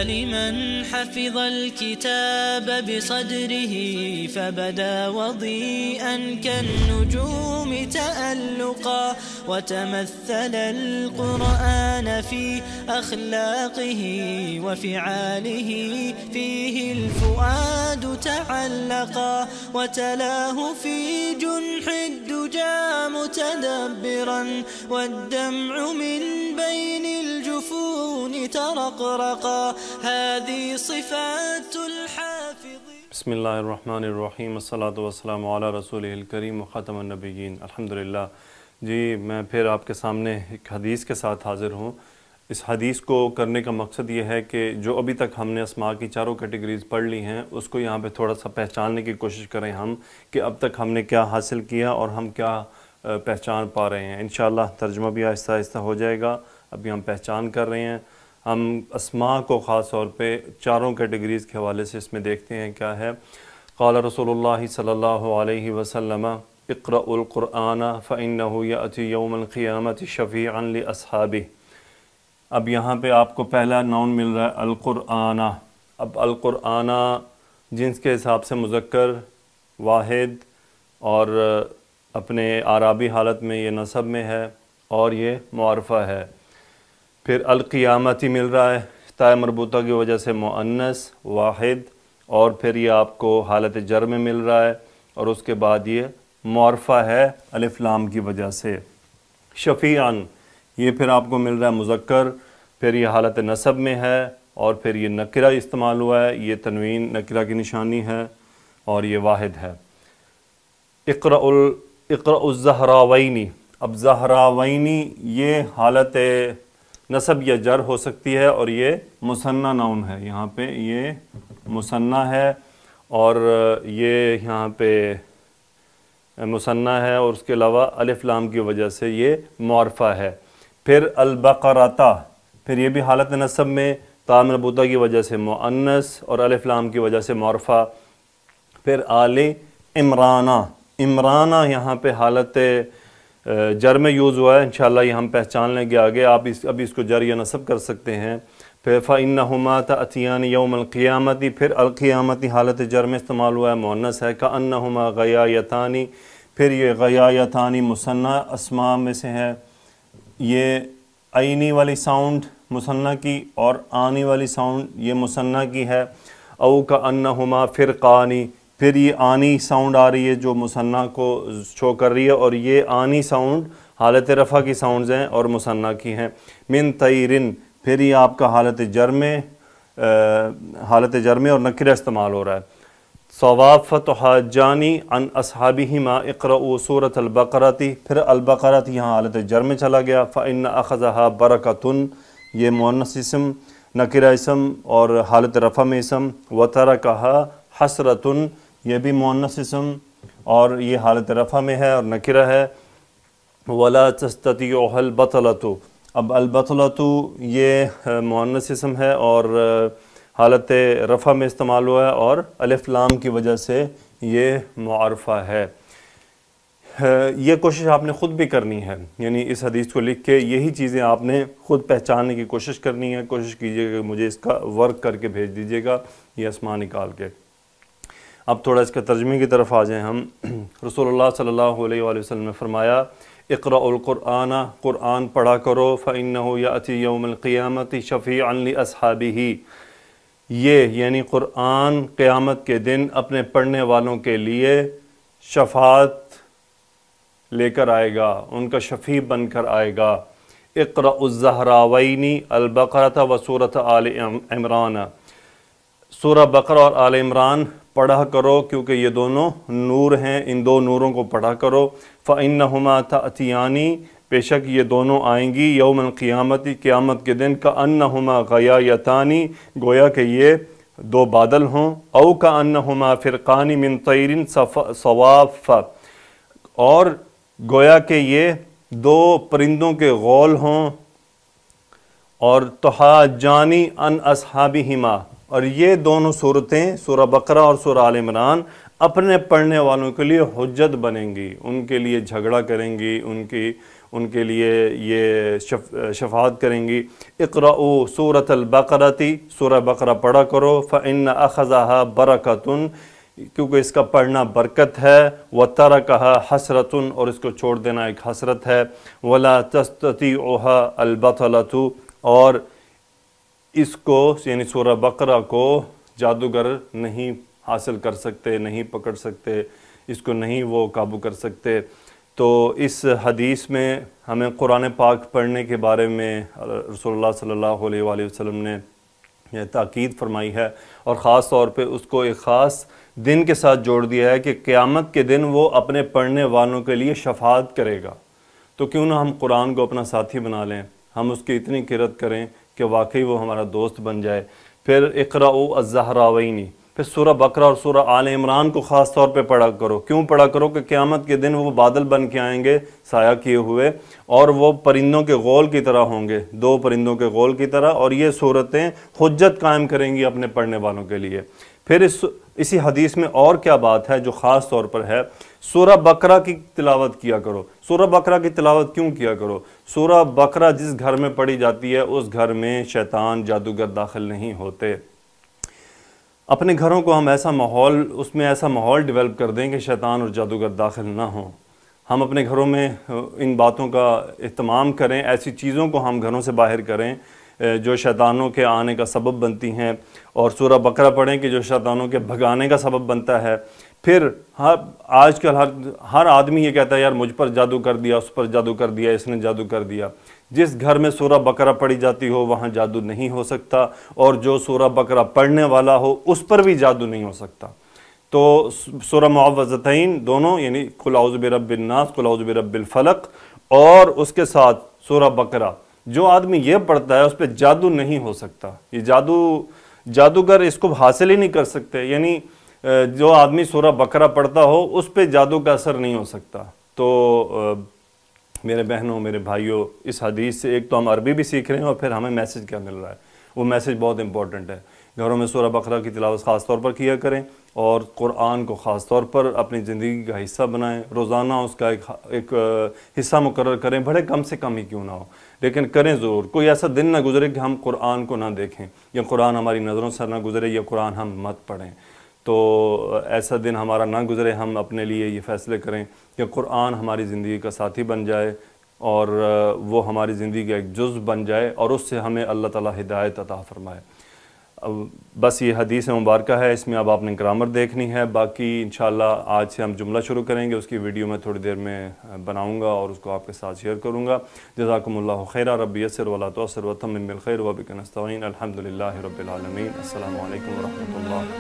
لمن حفظ الكتاب بصدره فبدا وضيئا كالنجوم تألقا وتمثل القرآن في أخلاقه وفعاله فيه الفؤاد تعلقا وتلاه في جنح الدجى متدبرا والدمع من بين الجفون ترقرقا هذه صفات الحافظ. بسم اللہ الرحمن الرحیم، الصلاۃ والسلام علی رسولہ الکریم وخاتم النبیین. الحمدللہ. جی میں پھر آپ کے سامنے ایک حدیث کے ساتھ حاضر ہوں. اس حدیث کو کرنے کا مقصد یہ ہے کہ جو ابھی تک ہم نے اسماء کی چاروں کیٹیگریز پڑھ لی ہیں اس کو یہاں پہ تھوڑا سا پہچاننے کی کوشش کریں ہم کہ اب تک ہم نے کیا حاصل کیا اور ہم کیا پہچان پا رہے ہیں. انشاءاللہ ترجمہ بھی آہستہ آہستہ ہو جائے گا. ابھی ہم پہچان کر رہے ہیں. ہم اسماء کو خاص طور پہ چاروں کیٹیگریز کے حوالے سے اس میں دیکھتے ہیں کیا ہے. قال رسول اللہ صلی اللہ علیہ وسلم اقرأوا القرآن فإنه يأتي يوم القیامة شفیعا لأصحابه. اب یہاں پہ آپ کو پہلا ناؤن مل رہا ہے القرآن. اب القرآن جنس کے حساب سے مذکر واحد اور اپنے اعرابی حالت میں یہ نصب میں ہے اور یہ معرفہ ہے. پھر القیامتی مل رہا ہے تاء مربوطہ کی وجہ سے مؤنث واحد اور پھر یہ آپ کو حالت جر میں مل رہا ہے اور اس کے بعد یہ معرفہ ہے الف لام کی وجہ سے. شفیعاً یہ پھر آپ کو مل رہا ہے مذکر، پھر یہ حالت نصب میں ہے اور پھر یہ نکرہ استعمال ہوا ہے. یہ تنوین نکرہ کی نشانی ہے اور یہ واحد ہے. اقرأ الزہراوینی. اب زہراوینی یہ حالت نصب یا جر ہو سکتی ہے اور یہ مثنیٰ ناؤن ہے. یہاں پہ یہ مثنیٰ ہے اور یہ یہاں پہ مثنیٰ ہے اور اس کے علاوہ الف لام کی وجہ سے یہ معرفہ ہے. پھر البقرۃ، پھر یہ بھی حالت نصب میں تاء مربوطہ کی وجہ سے مؤنث اور الف لام کی وجہ سے معرفہ. پھر آل عمرانہ. عمرانہ یہاں پہ حالت جر میں یوز ہوا ہے. انشاءاللہ یہ ہم پہچان لیں گے آگے. آپ ابھی اس کو جر یا نصب کر سکتے ہیں. پھر فَإِنَّهُمَا تَأْتِيَانِ يَوْمَ الْقِيَامَةِ. پھر القیامتی حالت جر میں استعمال ہوا ہے، مؤنث ہے. كَأَنَّهُمَا غَيَايَتَانِ. پھر یہ غیایتانی مثنیٰ اسماء میں سے ہے. یہ عینی والی ساؤنڈ مثنیٰ کی اور آنی والی ساؤنڈ یہ مثنیٰ کی ہے. او كَأَنَّهُمَا فِرْقَانِ. پھر یہ آنی ساؤنڈ آ رہی ہے جو مثنیٰ کو شو کر رہی ہے اور یہ آنی ساؤنڈ حالت رفع کی ساؤنڈز ہیں اور مثنیٰ کی ہیں. من طیرن. پھر یہ آپ کا حالت جر میں اور نکرہ استعمال ہو رہا ہے. صواف تحاجانی عن اصحابہما اقرؤوا سورۃ البقرۃ. پھر البقرۃ یہاں حالت جر میں چلا گیا. فإن أخذها برکۃ. یہ مؤنث اسم، نکرہ اسم اور حالت رفع میں اسم. وترکها حسرۃ. یہ بھی مؤنث اسم اور یہ حالت رفع میں ہے اور نکرہ ہے. ولا تستطيعها البطلۃ. اب البطلۃ یہ مؤنث اسم ہے اور حالت رفع میں استعمال ہوا ہے اور الف لام کی وجہ سے یہ معرفہ ہے. یہ کوشش آپ نے خود بھی کرنی ہے، یعنی اس حدیث کو لکھ کے یہی چیزیں آپ نے خود پہچاننے کی کوشش کرنی ہے. کوشش کیجئے کہ مجھے اس کا ورک کر کے بھیج دیجئے گا یہ اسماء نکال کے. اب تھوڑا اس کے ترجمے کی طرف آ جائیں ہم. رسول اللہ صلی اللہ علیہ وآلہ وسلم نے فرمایا اقرأوا القرآن. قرآن پڑھا کرو. فإنه يأتي يوم القیامة شفیعا لأصحابہ. یہ یعنی قرآن قیامت کے دن اپنے پڑھنے والوں کے لیے شفاعت لے کر آئے گا، ان کا شفیع بن کر آئے گا. اقرأوا الزہراوین البقرۃ و سورۃ آل عمران. سورہ بقرہ اور آل عمران پڑھا کرو کیونکہ یہ دونوں نور ہیں، ان دو نوروں کو پڑھا کرو. فإنہما تأتیانی. بے شک یہ دونوں آئیں گی یوم القیامت قیامت کے دن. کأنہما غیایتانی. گویا کہ یہ دو بادل ہوں. او کأنہما فرقان من طیر صواف. اور گویا کہ یہ دو پرندوں کے غول ہوں. اور تحاجانی عن اصحابہما. اور یہ دونوں صورتیں سورہ بقرہ اور سورہ آل عمران اپنے پڑھنے والوں کے لیے حجت بنیں گی، ان کے لیے جھگڑا کریں گی، ان کے لیے یہ شفاعت کریں گی۔ اقرؤوا سورۃ البقرۃ، سورہ بقرہ پڑھا کرو، فإن أخذها برکۃ، کیونکہ اس کا پڑھنا برکت ہے، وَتَرَكَهَا حسرۃ، اور اس کو چھوڑ دینا ایک حسرت ہے، وَلَا تَسْتَطِيعُهَا الْبَطَلَةُ، اور اس کو یعنی سورہ بقرہ کو جادوگر نہیں حاصل کر سکتے، نہیں پکڑ سکتے، اس کو نہیں وہ قابو کر سکتے۔ تو اس حدیث میں ہمیں قرآن پاک پڑھنے کے بارے میں رسول اللہ صلی اللہ علیہ وآلہ وسلم نے یہ تاکید فرمائی ہے، اور خاص طور پہ اس کو ایک خاص دن کے ساتھ جوڑ دیا ہے کہ قیامت کے دن وہ اپنے پڑھنے والوں کے لیے شفاعت کرے گا۔ تو کیوں نہ ہم قرآن کو اپنا ساتھی بنا لیں، ہم اس کی اتنی قرت کریں کہ واقعی وہ ہمارا دوست بن جائے۔ پھر اقرؤوا الزہراوین، پھر سورہ بقرہ اور سورہ آل عمران کو خاص طور پہ پڑھا کرو۔ کیوں پڑھا کرو؟ کہ قیامت کے دن وہ بادل بن کے آئیں گے سایہ کیے ہوئے، اور وہ پرندوں کے غول کی طرح ہوں گے، دو پرندوں کے غول کی طرح، اور یہ صورتیں حجت قائم کریں گی اپنے پڑھنے والوں کے لیے۔ پھر اسی حدیث میں اور کیا بات ہے جو خاص طور پر ہے، سورہ بقرہ کی تلاوت کیا کرو۔ سورہ بقرہ کی تلاوت کیوں کیا کرو؟ سورہ بقرہ جس گھر میں پڑھی جاتی ہے اس گھر میں شیطان جادوگر داخل نہیں ہوتے۔ اپنے گھروں کو ہم اس میں ایسا ماحول ڈیولپ کر دیں کہ شیطان اور جادوگر داخل نہ ہوں۔ ہم اپنے گھروں میں ان باتوں کا اہتمام کریں، ایسی چیزوں کو ہم گھروں سے باہر کریں جو شیطانوں کے آنے کا سبب بنتی ہیں، اور سورہ بقرہ پڑھیں کہ جو شیطانوں کے بھگانے کا سبب بنتا ہے۔ پھر آج کل ہر آدمی یہ کہتا ہے یار مجھ پر جادو کر دیا، اس پر جادو کر دیا، اس نے جادو کر دیا۔ جس گھر میں سورہ بقرہ پڑھی جاتی ہو وہاں جادو نہیں ہو سکتا، اور جو سورہ بقرہ پڑھنے والا ہو اس پر بھی جادو نہیں ہو سکتا۔ تو سورہ معوذتین دونوں، یعنی قل اعوذ برب الناس، قل اعوذ برب الفلق، اور اس کے ساتھ سورہ بقرہ، جو آدمی یہ پڑھتا ہے اس پہ جادو نہیں ہو سکتا۔ یہ جادوگر اس کو حاصل ہی نہیں کر سکتے، یعنی جو آدمی سورہ بقرہ پڑھتا ہو اس پہ جادو کا اثر نہیں ہو سکتا۔ تو میرے بہنوں، میرے بھائیوں، اس حدیث سے ایک تو ہم عربی بھی سیکھ رہے ہیں، اور پھر ہمیں میسج کیا مل رہا ہے، وہ میسج بہت امپورٹنٹ ہے۔ گھروں میں سورہ بقرہ کی تلاوت خاص طور پر کیا کریں، اور قرآن کو خاص طور پر اپنی زندگی کا حصہ بنائیں، روزانہ اس کا ایک حصہ مقرر کریں، بڑے کم سے کم ہی کیوں نہ ہو، لیکن کریں ضرور۔ کوئی ایسا دن نہ گزرے کہ ہم قرآن کو نہ دیکھیں، یا قرآن ہماری نظروں سے نہ گزرے، یا قرآن ہم مت پڑھیں۔ تو ایسا دن ہمارا نہ گزرے، ہم اپنے لیے یہ فیصلے کریں کہ قرآن ہماری زندگی کا ساتھی بن جائے، اور وہ ہماری زندگی کا ایک جزء بن جائے، اور اس سے ہمیں اللہ تعالیٰ ہدایت عطا فرمائے۔ بس یہ حدیث مبارکہ ہے، اس میں اب آپ نے گرامر دیکھنی ہے، باقی انشاءاللہ آج سے ہم جملہ شروع کریں گے، اس کی ویڈیو میں تھوڑی دیر میں بناؤں گا اور اس کو آپ کے ساتھ شیئر کروں گا۔ جزاکم اللہ خیرا، رب یسر ولا تعسر وتمم بالخیر وبک نستعین، الحمدللہ رب العالمین۔ السلام علیکم ورحمۃ اللہ۔